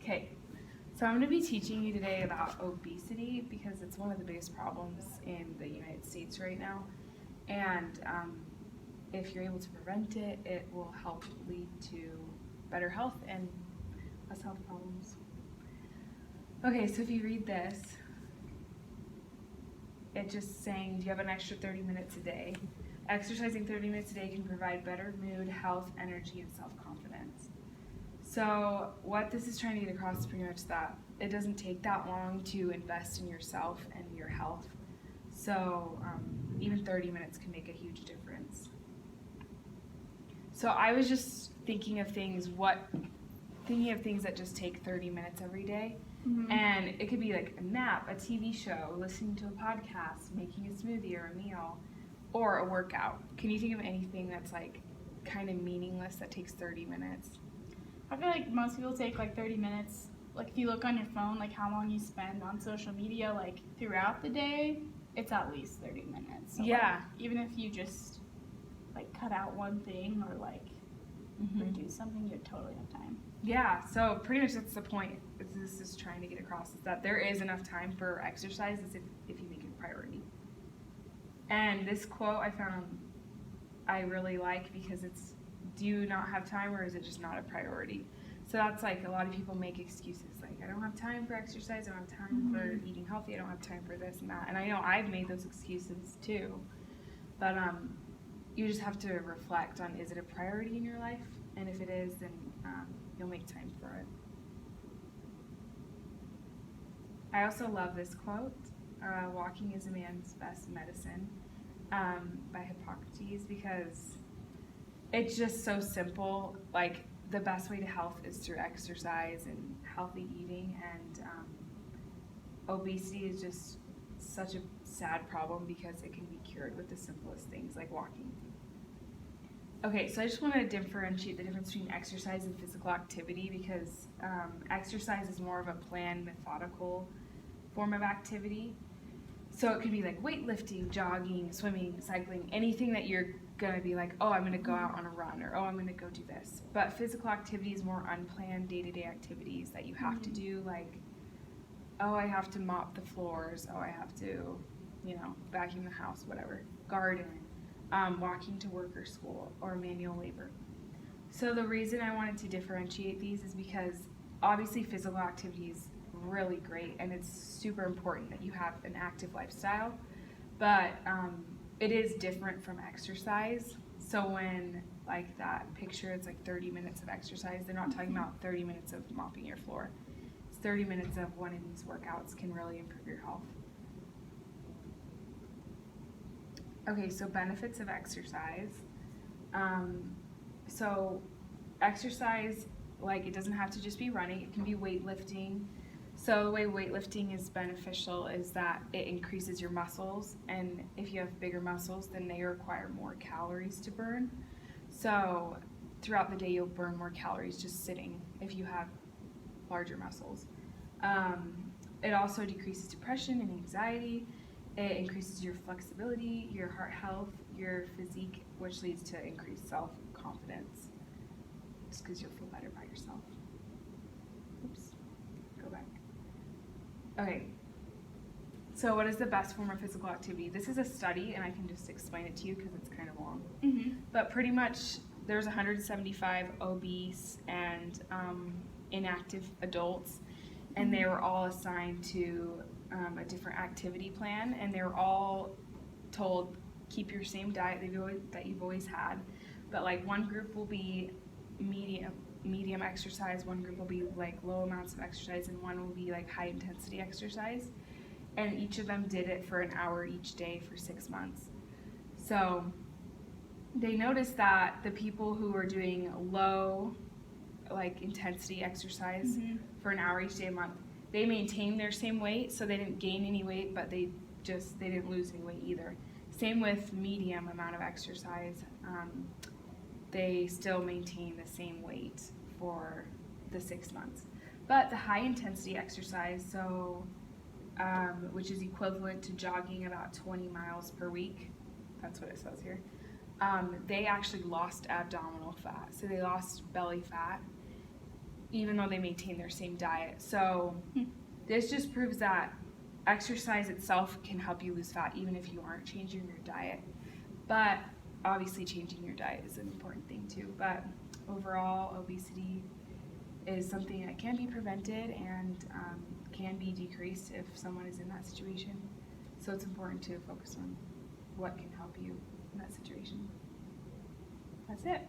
Okay, so I'm going to be teaching you today about obesity because it's one of the biggest problems in the United States right now. And if you're able to prevent it, it will help lead to better health and less health problems. Okay, so if you read this, it's just saying, do you have an extra 30 minutes a day? Exercising 30 minutes a day can provide better mood, health, energy, and self-confidence. So what this is trying to get across is pretty much that it doesn't take that long to invest in yourself and your health. So even 30 minutes can make a huge difference. So I was just thinking of things that just take 30 minutes every day. Mm-hmm. And it could be like a nap, a TV show, listening to a podcast, making a smoothie or a meal, or a workout. Can you think of anything that's like kind of meaningless that takes 30 minutes? I feel like most people take like 30 minutes. Like if you look on your phone, like how long you spend on social media, like throughout the day, it's at least 30 minutes. So, Yeah. Like, even if you just like cut out one thing or like reduce something, you totally have time. Yeah, so pretty much that's the point. This is trying to get across is that there is enough time for exercise if you make it a priority. And this quote I really like because it's, do you not have time or is it just not a priority? So that's like a lot of people make excuses like, I don't have time for exercise, I don't have time for eating healthy, I don't have time for this and that. And I know I've made those excuses too. But you just have to reflect on, is it a priority in your life? And if it is, then you'll make time for it. I also love this quote, walking is a man's best medicine, by Hippocrates, because it's just so simple. Like, the best way to health is through exercise and healthy eating, and obesity is just such a sad problem because it can be cured with the simplest things like walking. Okay, so I just want to differentiate the difference between exercise and physical activity because exercise is more of a planned, methodical form of activity. So it could be like weightlifting, jogging, swimming, cycling, anything that you're going to be like, oh, I'm going to go out on a run, or oh, I'm going to go do this. But physical activity is more unplanned day-to-day activities that you have to do, like, oh, I have to mop the floors, oh, I have to, vacuum the house, whatever, garden. Walking to work or school, or manual labor. So the reason I wanted to differentiate these is because obviously physical activity is really great and it's super important that you have an active lifestyle, but it is different from exercise. So when like that picture, it's like 30 minutes of exercise, they're not talking about 30 minutes of mopping your floor. It's 30 minutes of one of these workouts can really improve your health. Okay, so benefits of exercise. So exercise, like, it doesn't have to just be running, it can be weightlifting. So the way weightlifting is beneficial is that it increases your muscles, and if you have bigger muscles, then they require more calories to burn. So throughout the day, you'll burn more calories just sitting if you have larger muscles. It also decreases depression and anxiety. It increases your flexibility, your heart health, your physique, which leads to increased self-confidence, just because you'll feel better about yourself. Oops, go back. Okay, so what is the best form of physical activity? This is a study, and I can just explain it to you because it's kind of long. But pretty much, there's 175 obese and inactive adults, and they were all assigned to a different activity plan, and they were all told, keep your same diet that you've always had, but like one group will be medium exercise, one group will be like low amounts of exercise, and one will be like high intensity exercise, and each of them did it for an hour each day for 6 months. So they noticed that the people who were doing low like intensity exercise for an hour each day a month, they maintained their same weight, so they didn't gain any weight, but they didn't lose any weight either. Same with medium amount of exercise. They still maintain the same weight for the 6 months. But the high intensity exercise, which is equivalent to jogging about 20 miles per week, that's what it says here, they actually lost abdominal fat. So they lost belly fat, even though they maintain their same diet. So Hmm. this just proves that exercise itself can help you lose fat even if you aren't changing your diet. But obviously changing your diet is an important thing too. But overall, obesity is something that can be prevented and can be decreased if someone is in that situation. So it's important to focus on what can help you in that situation. That's it.